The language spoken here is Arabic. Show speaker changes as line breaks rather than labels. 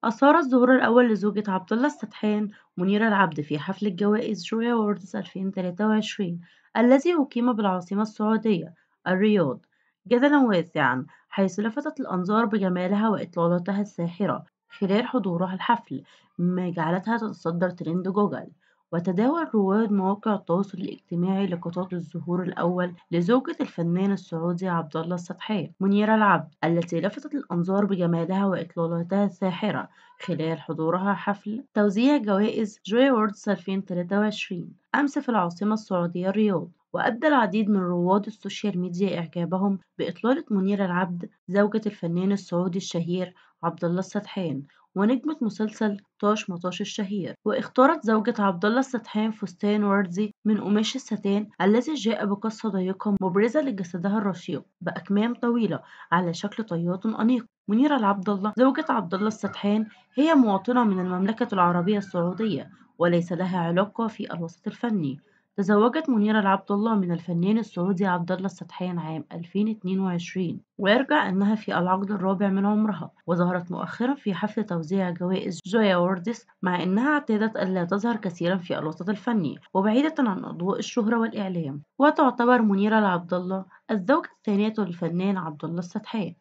أثار الظهور الأول لزوجة عبد الله السدحان منيرة العبد في حفل الجوائز جويا ووردز 2023 الذي أقيم بالعاصمة السعودية الرياض جدلا واسعا، حيث لفتت الأنظار بجمالها وإطلالاتها الساحرة خلال حضورها الحفل، مما جعلتها تتصدر ترند جوجل. وتداول رواد مواقع التواصل الاجتماعي لقطات الظهور الأول لزوجة الفنان السعودي عبد الله السدحان منيرة العبد، التي لفتت الأنظار بجمالها وإطلالاتها الساحرة خلال حضورها حفل توزيع جوائز جوي ووردز 2023 أمس في العاصمة السعودية الرياض. وأبدى العديد من رواد السوشيال ميديا إعجابهم بإطلالة منيرة العبد زوجة الفنان السعودي الشهير عبد الله السدحان ونجمة مسلسل طاش مطاش الشهير. واختارت زوجة عبد الله السدحان فستان وردي من قماش الستان الذي جاء بقصة ضيقة مبرزة لجسدها الرشيق بأكمام طويلة على شكل طيات أنيق. منيرة العبد الله زوجة عبد الله السدحان هي مواطنة من المملكة العربية السعودية وليس لها علاقة في الوسط الفني. تزوجت منيرة العبد الله من الفنان السعودي عبد الله السدحان عام 2022، ويرجع أنها في العقد الرابع من عمرها، وظهرت مؤخرا في حفل توزيع جوائز جويا ووردس مع أنها اعتادت ألا تظهر كثيرا في الوسط الفني وبعيدة عن أضواء الشهرة والإعلام. وتعتبر منيرة العبد الله الزوجة الثانية للفنان عبد الله السدحان.